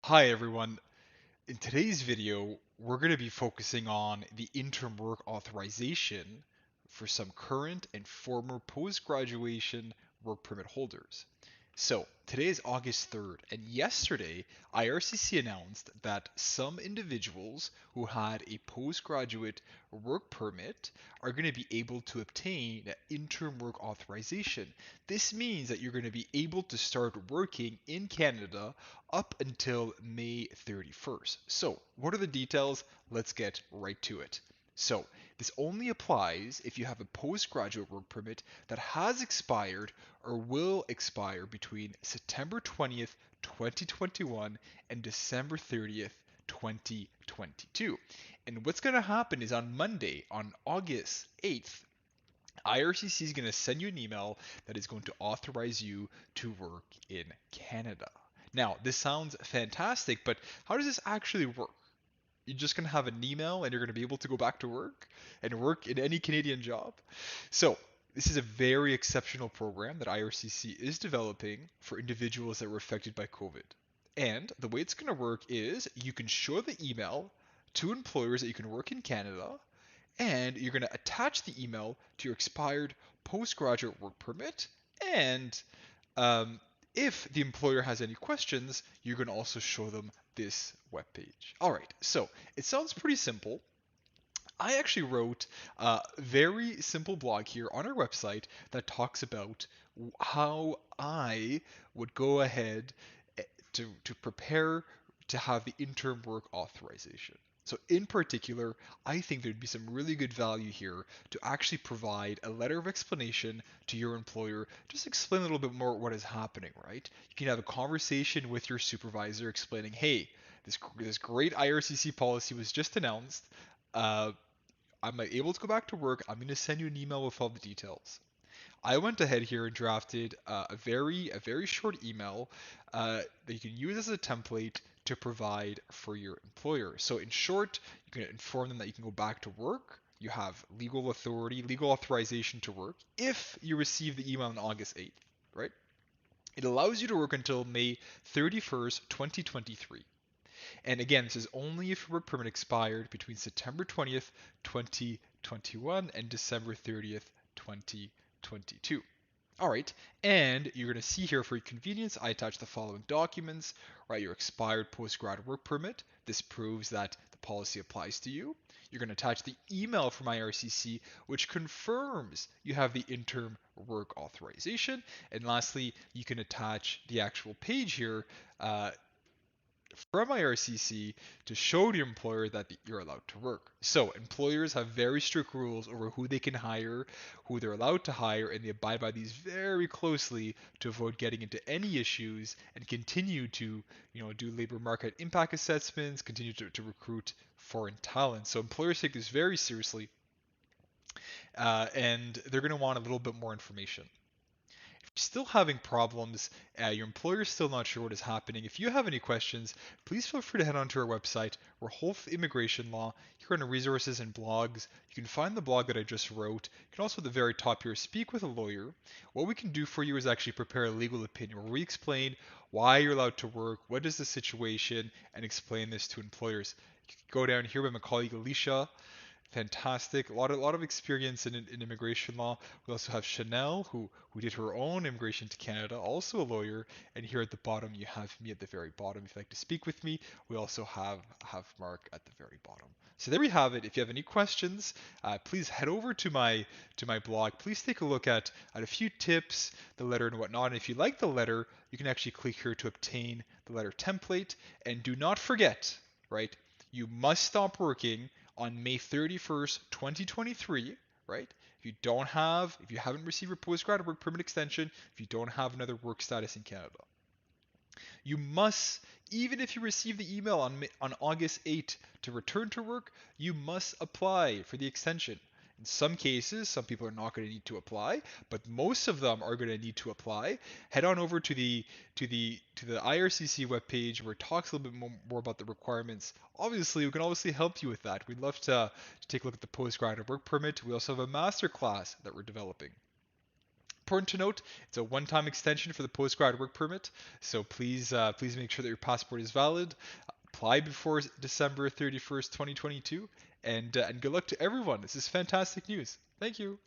Hi everyone. In today's video, we're going to be focusing on the interim work authorization for some current and former post-graduation work permit holders. So, today is August 3rd, and yesterday, IRCC announced that some individuals who had a postgraduate work permit are going to be able to obtain an interim work authorization. This means that you're going to be able to start working in Canada up until May 31st. So, what are the details? Let's get right to it. So, this only applies if you have a postgraduate work permit that has expired or will expire between September 20th, 2021 and December 30th, 2022. And what's going to happen is on Monday, on August 8th, IRCC is going to send you an email that is going to authorize you to work in Canada. Now, this sounds fantastic, but how does this actually work? You're just going to have an email and you're going to be able to go back to work and work in any Canadian job? So, this is a very exceptional program that IRCC is developing for individuals that were affected by COVID. And the way it's going to work is you can show the email to employers that you can work in Canada, and you're going to attach the email to your expired postgraduate work permit. And um, if the employer has any questions, you're going to also show them this webpage. All right, so it sounds pretty simple. I actually wrote a very simple blog here on our website that talks about how I would go ahead to prepare to have the interim work authorization. So in particular, I think there'd be some really good value here to actually provide a letter of explanation to your employer. Just explain a little bit more what is happening, right? You can have a conversation with your supervisor explaining, hey, this great IRCC policy was just announced. I'm able to go back to work. I'm going to send you an email with all the details. I went ahead here and drafted a very short email that you can use as a template to provide for your employer. So in short, you can inform them that you can go back to work. You have legal authority, legal authorization to work if you receive the email on August 8th, right? It allows you to work until May 31st, 2023. And again, this is only if your work permit expired between September 20th, 2021 and December 30th, 2022. All right, and you're going to see here for your convenience, I attach the following documents, right? Your expired postgrad work permit. This proves that the policy applies to you. You're going to attach the email from IRCC, which confirms you have the interim work authorization. And lastly, you can attach the actual page here from IRCC to show the employer that you're allowed to work. So employers have very strict rules over who they can hire, who they're allowed to hire, and they abide by these very closely to avoid getting into any issues and continue to, do labor market impact assessments, continue to recruit foreign talent. So employers take this very seriously, and they're going to want a little bit more information. If you're still having problems, your employer is still not sure what is happening, if you have any questions, please feel free to head onto our website. We're Whole Immigration Law. Here under resources and blogs, you can find the blog that I just wrote. You can also at the very top here speak with a lawyer. What we can do for you is actually prepare a legal opinion where we explain why you're allowed to work, what is the situation, and explain this to employers. You can go down here with my colleague Alicia. Fantastic. A lot of experience in immigration law. We also have Chanel, who did her own immigration to Canada, also a lawyer. And here at the bottom, you have me at the very bottom. If you'd like to speak with me, we also have Mark at the very bottom. So there we have it. If you have any questions, please head over to my blog. Please take a look at a few tips, the letter and whatnot. And if you like the letter, you can actually click here to obtain the letter template. And do not forget, right? You must stop working on May 31st, 2023, right? If you haven't received your postgrad work permit extension, if you don't have another work status in Canada, you must, even if you receive the email on August 8th to return to work, you must apply for the extension. In some cases, some people are not going to need to apply, but most of them are going to need to apply. Head on over to the IRCC webpage where it talks a little bit more about the requirements. Obviously, we can obviously help you with that. We'd love to take a look at the postgraduate work permit. We also have a master class that we're developing. Important to note, it's a one-time extension for the postgrad work permit, so please make sure that your passport is valid. Apply before December 31st, 2022, and good luck to everyone. This is fantastic news. Thank you.